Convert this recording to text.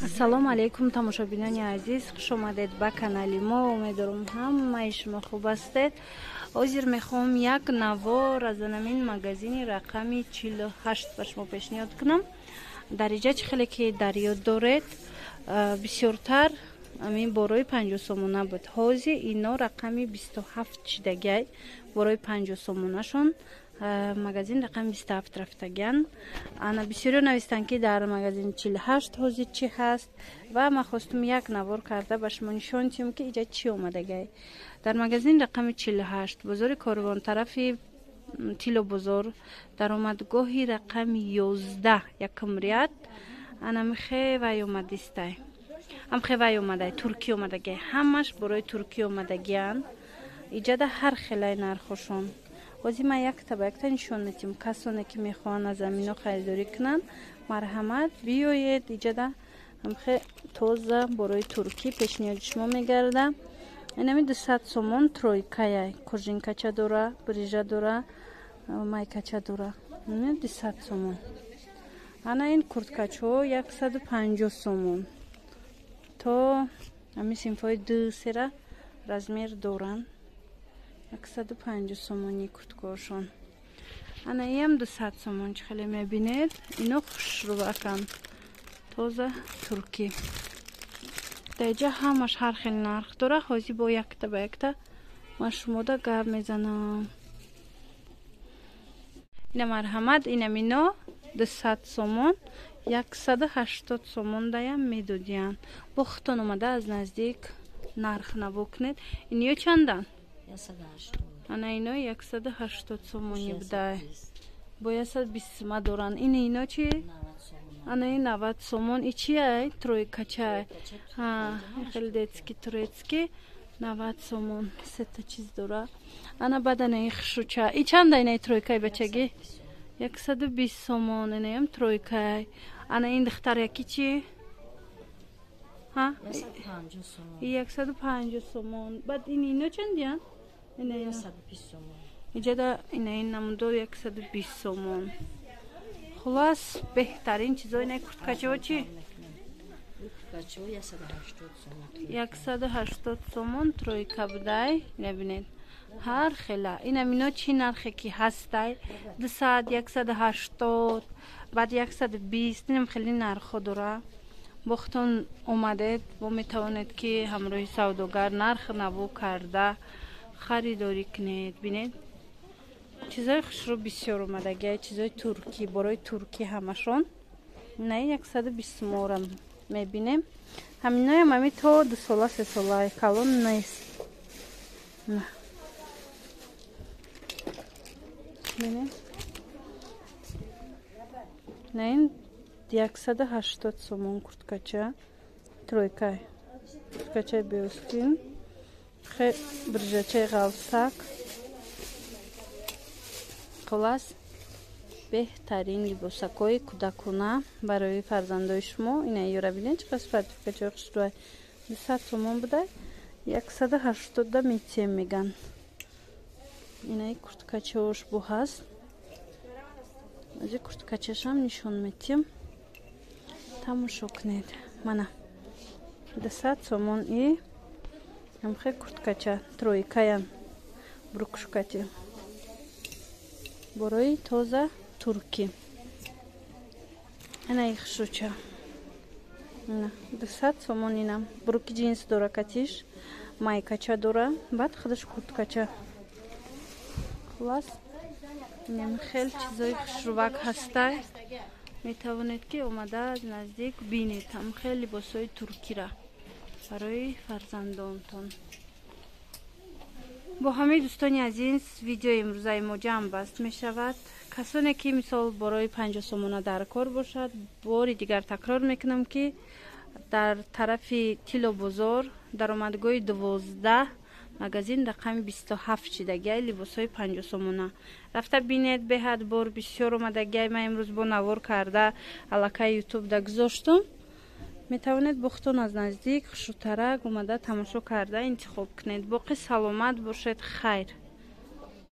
Ассалому алейкум тамошобинони азиз, хуш омадед ба канали мо. Умедворам ҳамаи шумо хуб ҳастед. ҳозир мехоҳам як навор аз анамин магазини рақами 48 ба шумо пешниҳод кунам. Дариҷачи хеле ки дар ёд доред, бисёртар амин борои 50 сомона буд. ҳозир ино рақами 27 шидагай, борои 50 сомонашон магазин рақами 27 рафтаган. Ана бисёриё навистанд ки дар магазин 48 ҳозир чӣ ҳаст ва ман хостум як навор карда ба шумо нишон диҳам ки иҷа чӣ омадагай. Дар магазин рақами 48 бозори Корвон тарафи Тило бозор даромадгоҳи рақами 11 якум ряд анамихе вай омадистай. Амхе вай омадай турки омадагай. Ҳамаш борои турки омадагиан. Иҷада ҳар хелай нархошон. ҳозир ман якта ба якта нишон медиҳам. Касоне ки мехоҳанд аз амино харидорӣ кунанд, марҳамат биёед. иҷада амхе тоза борои туркӣ пешниҳоди шумо мегарда. Инами 200 сомон тройкаяй. Кожинкача дора, брижа дора, майкача дора. 200 сомон. Ана ин курткачаҳо 150 сомон. То ами синфҳои дусера размер доранд. 150 сомони курткаошон. Ана иам 200 сомон. Чӣ хеле мебинед? Ино хушрӯбаканд. Тоза туркӣ. Даиҷа ҳамаш ҳар хел нарх дора. ҳозир бо якта ба якта ман шумода гап мезанам. ина марҳамат, инам ино 200 сомон 180 сомон даям медодиянд. бо хутон омада аз наздик нарх наво кунед. иниё чандан? ана ино 180 сомони будай. Бо 120 ма доранд. Ино чи? ана ин 90 сомон. И чи ай? Тройкачай. Хеле детски турецки 90 сомон. Сета чиз дора. Ана бадана ин хушуча. И чанда ина тройкай бачаги? 120 сомон. Ина ям тройкай. Ана ин духтар яки чи? 150 сомон. Бад ино чандиян? ина 120 сомон. иҷада ина ин намудо 120 сомон. хулас беҳтарин чизо ина курткачаҳо чи? 180 сомон тройка будай. набинед ҳар хела. инам ино чӣ нархе ки ҳастай? 200, 180, баъд 120. инам хеле нархҳо дора. бо хутон омадед, бо метавонед ки ҳамроҳи савдогар нарх наво карда харидорӣ кунед. бинед чизои хушрӯ бисёр омадагай. чизои туркӣ, борои туркӣ ҳамашон. ина 120 сомон мебинем. ҳаминоям ами то 2 сола 3 сола калон нест. бинед ина ин 180 сомон курткача тройкай. курткачаи беостин, брижачаи ғалсак. хулас беҳтарин либосакҳои кӯдакона барои фарзандои шумо. ина ёра бинед чӣ қас фартикачаи хушрӯай. 200 сомон будай 180 метием меган. инаи курткачаош бо ҳаст. ози курткачашам нишон метием. тамошо кунед. мана 200 сомон. и амхе курткача тройкаян брукшкати борои тоза туркӣ. ина ихшуча 200 сомон. инам бруки джинс дора, катиш майкача дора, баъд худаш курткача. хулас инам хел чизои хушрӯбак ҳастай. метавонед ки омада аз наздик бинед ҳамхел либосои туркира барои фарзандонтон. бо ҳамаи дӯстони азиз, видеои имрӯзаи мо ҷамъ баст мешавад. касоне ки мисол борои 50 сомона дар кор бошад, бори дигар такрор мекунам ки дар тарафи Тило бозор даромадгоҳи 12 магазин рақами 27 шидагай либосҳои 50 сомона. рафта бинед беҳад бор бисёр омадагай. ман имрӯз бо навор карда аллакай ютуб да гузоштум. метавонед бо хутон аз наздик хушрӯтарак омада тамошо карда интихоб кунед. боқӣ саломат бошед. хайр.